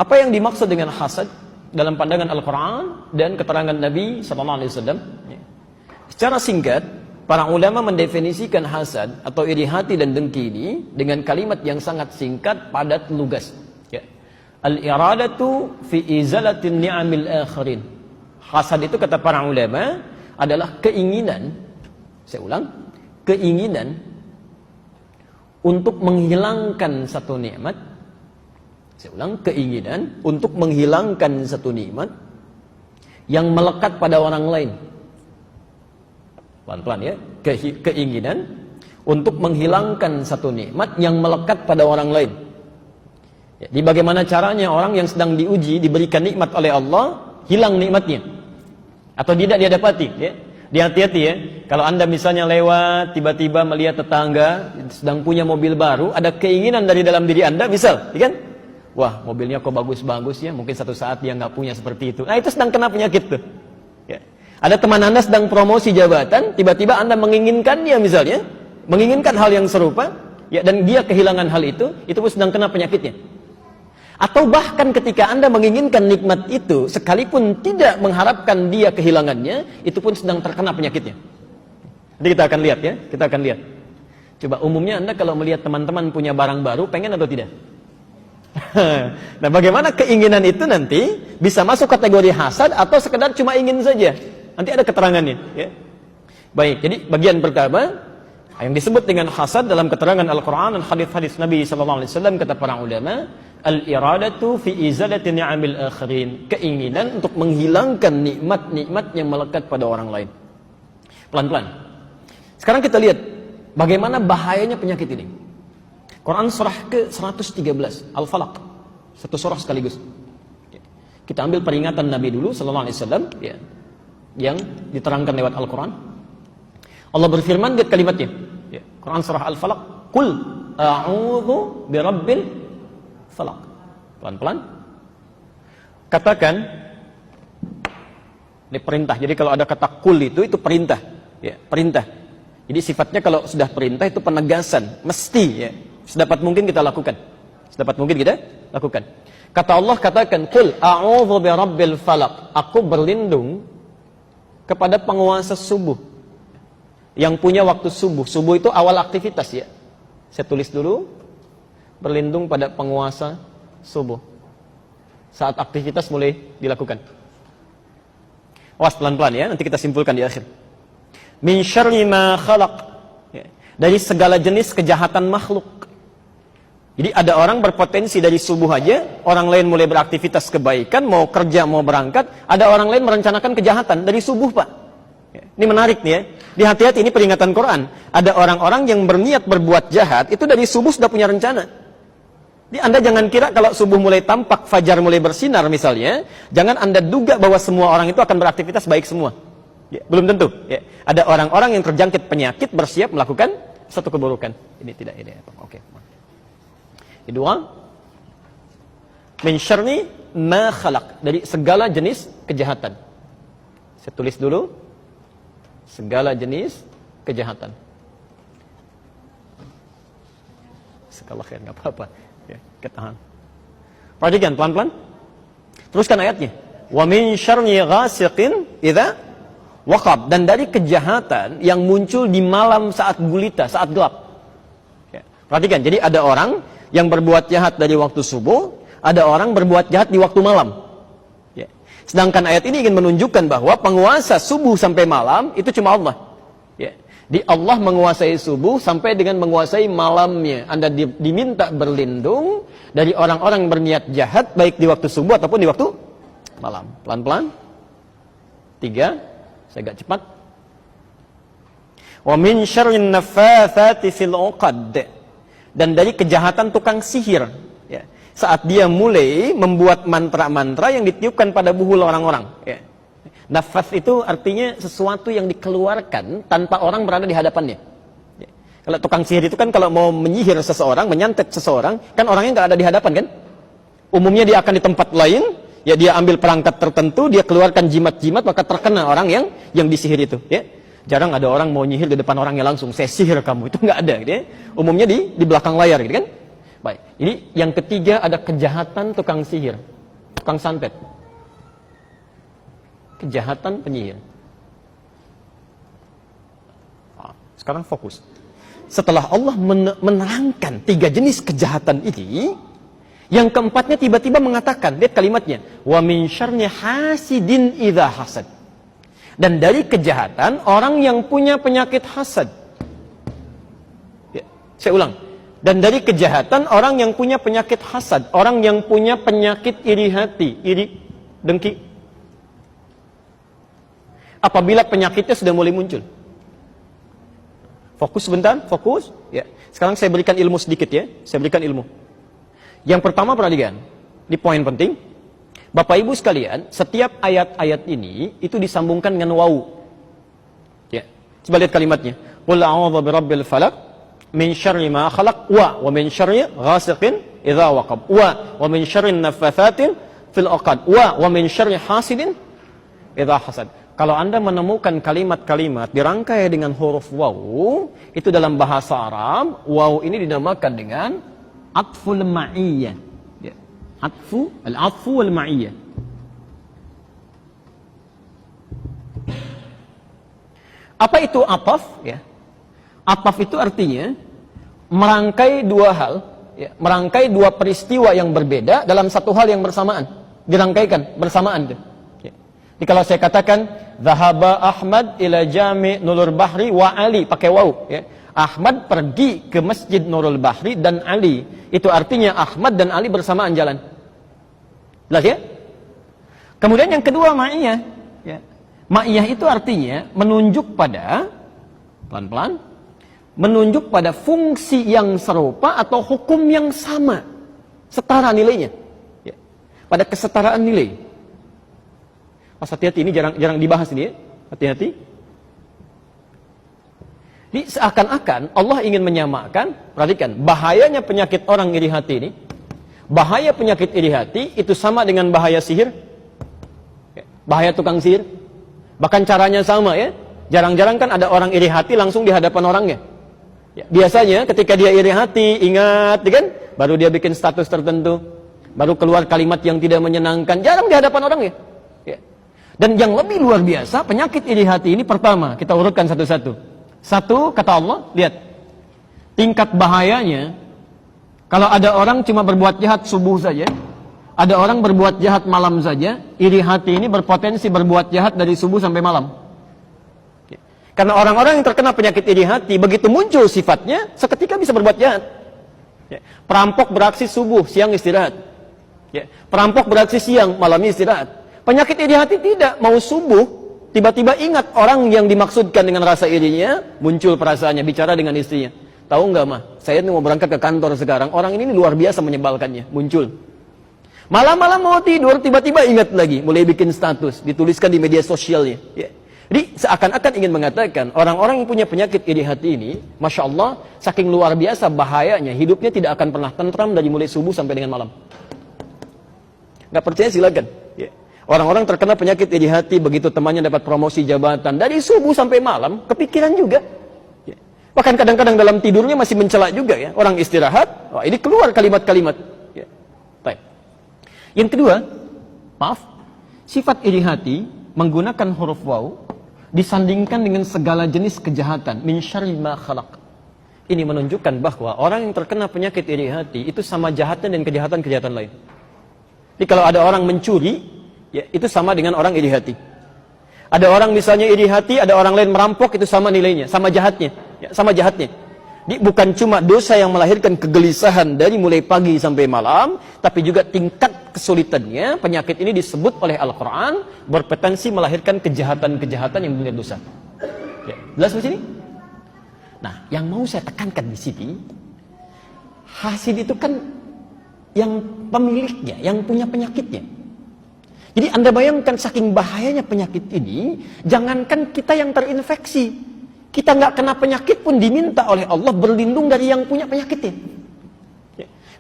Apa yang dimaksud dengan hasad dalam pandangan Al-Quran dan keterangan Nabi SAW? Secara singkat, para ulama mendefinisikan hasad atau iri hati dan dengki ini dengan kalimat yang sangat singkat, padat, lugas. Al-iradatu fi izalatin ni'amil akhirin. Hasad itu kata para ulama adalah keinginan, saya ulang, keinginan untuk menghilangkan satu nikmat. Saya ulang, keinginan untuk menghilangkan satu nikmat yang melekat pada orang lain. Pelan-pelan ya, keinginan untuk menghilangkan satu nikmat yang melekat pada orang lain. Jadi bagaimana caranya orang yang sedang diuji, diberikan nikmat oleh Allah, hilang nikmatnya atau tidak dia dapati ya. Hati-hati ya, kalau Anda misalnya lewat tiba-tiba melihat tetangga sedang punya mobil baru, ada keinginan dari dalam diri Anda, misal ya kan, wah mobilnya kok bagus-bagus ya, mungkin satu saat dia nggak punya seperti itu. Nah itu sedang kena penyakit tuh ya. Ada teman Anda sedang promosi jabatan, tiba-tiba Anda menginginkannya misalnya, menginginkan hal yang serupa ya, dan dia kehilangan hal itu pun sedang kena penyakitnya. Atau bahkan ketika Anda menginginkan nikmat itu, sekalipun tidak mengharapkan dia kehilangannya, itu pun sedang terkena penyakitnya. Nanti kita akan lihat ya, kita akan lihat. Coba umumnya Anda kalau melihat teman-teman punya barang baru, pengen atau tidak? Nah bagaimana keinginan itu nanti bisa masuk kategori hasad atau sekedar cuma ingin saja? Nanti ada keterangannya ya. Baik, jadi bagian pertama yang disebut dengan hasad dalam keterangan Al-Quran dan hadis-hadis Nabi SAW, kata para ulama, al-iradatu fi izalati ni'amil akhirin, keinginan untuk menghilangkan nikmat-nikmat yang melekat pada orang lain. Pelan-pelan. Sekarang kita lihat bagaimana bahayanya penyakit ini. Quran surah ke-113 Al-Falaq, satu surah sekaligus. Kita ambil peringatan Nabi dulu SAW ya, yang diterangkan lewat Al-Quran. Allah berfirman, lihat kalimatnya ya. Quran surah Al-Falaq, Qul a'udhu birabbil falaq. Pelan-pelan. Katakan, ini perintah. Jadi kalau ada kata kul itu perintah ya, perintah. Jadi sifatnya kalau sudah perintah itu penegasan, mesti ya. Sedapat mungkin kita lakukan. Sedapat mungkin kita lakukan. Kata Allah, katakan, Qul a'udhu birabbil falaq. Aku berlindung kepada penguasa subuh, yang punya waktu subuh. Subuh itu awal aktivitas ya. Saya tulis dulu, berlindung pada penguasa subuh, saat aktivitas mulai dilakukan. Awas pelan-pelan ya, nanti kita simpulkan di akhir. Min syarri ma khalaq ya. Dari segala jenis kejahatan makhluk. Jadi ada orang berpotensi dari subuh aja, orang lain mulai beraktivitas kebaikan, mau kerja, mau berangkat, ada orang lain merencanakan kejahatan dari subuh Pak. Ini menarik nih ya. Hati-hati, ini peringatan Quran. Ada orang-orang yang berniat berbuat jahat, itu dari subuh sudah punya rencana. Jadi Anda jangan kira kalau subuh mulai tampak, fajar mulai bersinar misalnya, jangan Anda duga bahwa semua orang itu akan beraktivitas baik semua. Ya, belum tentu. Ya. Ada orang-orang yang terjangkit penyakit bersiap melakukan satu keburukan. Ini tidak ini. Oke. Kedua, min syarri ma khalaq, dari segala jenis kejahatan. Saya tulis dulu, segala jenis kejahatan. Segala khair, nggak apa-apa. Ya, ketahan. Perhatikan pelan-pelan. Teruskan ayatnya. Wa min syarri ghasiqin idza waqab, dan dari kejahatan yang muncul di malam saat gulita, saat gelap. Ya. Perhatikan, jadi ada orang yang berbuat jahat dari waktu subuh, ada orang berbuat jahat di waktu malam. Ya. Sedangkan ayat ini ingin menunjukkan bahwa penguasa subuh sampai malam itu cuma Allah. Ya. Di Allah menguasai subuh sampai dengan menguasai malamnya. Anda diminta berlindung dari orang-orang yang berniat jahat baik di waktu subuh ataupun di waktu malam. Pelan-pelan. 3, saya agak cepat. Wa min syarrin naffatsati fil 'uqad, dan dari kejahatan tukang sihir ya, saat dia mulai membuat mantra-mantra yang ditiupkan pada buhul orang-orang ya. Nafas itu artinya sesuatu yang dikeluarkan tanpa orang berada di hadapannya ya. Kalau tukang sihir itu kan kalau mau menyihir seseorang, menyantet seseorang, kan orangnya nggak ada di hadapan kan. Umumnya dia akan di tempat lain ya, dia ambil perangkat tertentu, dia keluarkan jimat-jimat, maka terkena orang yang disihir itu ya. Jarang ada orang mau nyihir di depan orangnya langsung, saya sihir kamu, itu nggak ada gitu ya. Umumnya di belakang layar gitu kan. Baik, ini yang ketiga ada kejahatan tukang sihir, tukang santet. Kejahatan penyihir. Sekarang fokus. Setelah Allah menerangkan 3 jenis kejahatan ini, yang keempatnya tiba-tiba mengatakan, lihat kalimatnya, wa min syarri hasidin idza hasad. Dan dari kejahatan orang yang punya penyakit hasad. Ya, saya ulang. Dan dari kejahatan orang yang punya penyakit hasad, orang yang punya penyakit iri hati, iri, dengki. Apabila penyakitnya sudah mulai muncul. Fokus sebentar, fokus. Ya. Sekarang saya berikan ilmu sedikit ya. Saya berikan ilmu. Yang pertama perhatikan. Ini poin penting. Bapak Ibu sekalian, setiap ayat-ayat ini itu disambungkan dengan waw. Ya. Coba lihat kalimatnya. Qul a'udzu birabbil falaq min syarri ma khalaq wa min syarri ghasiqin idza waqab wa min syarri naffathatin fil 'uqad wa min syarri hasidin idza hasad. Kalau Anda menemukan kalimat-kalimat dirangkai dengan huruf waw, itu dalam bahasa Arab, waw ini dinamakan dengan atful ma'iyyah. Ya. Al-atfu wal ma'iyyah. Apa itu ataf? Ya. Ataf itu artinya merangkai 2 hal, ya. Merangkai 2 peristiwa yang berbeda dalam satu hal yang bersamaan. Dirangkaikan bersamaan. Jadi kalau saya katakan Zahaba Ahmad ila Jami' Nurul Bahri wa Ali, pakai waw ya. Ahmad pergi ke Masjid Nurul Bahri dan Ali. Itu artinya Ahmad dan Ali bersamaan jalan. Jelas ya? Kemudian yang kedua ma'iyah ya. Ma'iyah itu artinya menunjuk pada pelan-pelan menunjuk pada fungsi yang serupa atau hukum yang sama, setara nilainya ya. Pada kesetaraan nilai. Pas hati-hati, ini jarang dibahas ini ya. Hati-hati. Jadi seakan-akan Allah ingin menyamakan, perhatikan, bahayanya penyakit orang iri hati ini. Bahaya penyakit iri hati itu sama dengan bahaya sihir. Bahaya tukang sihir. Bahkan caranya sama ya. Jarang-jarang kan ada orang iri hati langsung di hadapan orangnya. Ya, biasanya ketika dia iri hati, ingat kan, baru dia bikin status tertentu, baru keluar kalimat yang tidak menyenangkan, jarang di hadapan orangnya. Dan yang lebih luar biasa, penyakit iri hati ini pertama, kita urutkan satu-satu. Satu, kata Allah, lihat. Tingkat bahayanya, kalau ada orang cuma berbuat jahat subuh saja, ada orang berbuat jahat malam saja, iri hati ini berpotensi berbuat jahat dari subuh sampai malam. Karena orang-orang yang terkena penyakit iri hati, begitu muncul sifatnya, seketika bisa berbuat jahat. Perampok beraksi subuh, siang istirahat. Perampok beraksi siang, malamnya istirahat. Penyakit iri hati tidak, mau subuh, tiba-tiba ingat orang yang dimaksudkan dengan rasa irinya, muncul perasaannya, bicara dengan istrinya. Tahu nggak mah, saya mau berangkat ke kantor sekarang, orang ini luar biasa menyebalkannya, muncul. Malam-malam mau tidur, tiba-tiba ingat lagi, mulai bikin status, dituliskan di media sosialnya. Ya. Jadi seakan-akan ingin mengatakan, orang-orang yang punya penyakit iri hati ini, Masya Allah, saking luar biasa bahayanya, hidupnya tidak akan pernah tentram dari mulai subuh sampai dengan malam. Nggak percaya silakan. Ya. Orang-orang terkena penyakit iri hati, begitu temannya dapat promosi jabatan, dari subuh sampai malam, kepikiran juga. Ya. Bahkan kadang-kadang dalam tidurnya masih mencela juga ya. Orang istirahat, ini keluar kalimat-kalimat. Ya. Yang kedua, maaf, sifat iri hati menggunakan huruf waw, disandingkan dengan segala jenis kejahatan. Min syarri ma khalaq. Ini menunjukkan bahwa orang yang terkena penyakit iri hati, itu sama jahatnya dan kejahatan-kejahatan lain. Jadi kalau ada orang mencuri, ya, itu sama dengan orang iri hati. Ada orang misalnya iri hati, ada orang lain merampok, itu sama nilainya, sama jahatnya. Ya, sama jahatnya. Jadi bukan cuma dosa yang melahirkan kegelisahan dari mulai pagi sampai malam, tapi juga tingkat kesulitannya, penyakit ini disebut oleh Al-Quran, berpotensi melahirkan kejahatan-kejahatan yang benar dosa. Ya, jelas di sini? Nah, yang mau saya tekankan di sini, hasid itu kan yang pemiliknya, yang punya penyakitnya. Jadi Anda bayangkan saking bahayanya penyakit ini, jangankan kita yang terinfeksi, kita nggak kena penyakit pun diminta oleh Allah berlindung dari yang punya penyakitnya.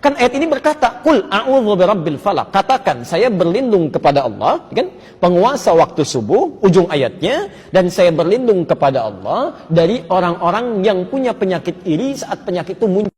Kan ayat ini berkata, Qul a'udzu birabbil falaq. Katakan, saya berlindung kepada Allah, kan? Penguasa waktu subuh, ujung ayatnya, dan saya berlindung kepada Allah dari orang-orang yang punya penyakit iri saat penyakit itu muncul.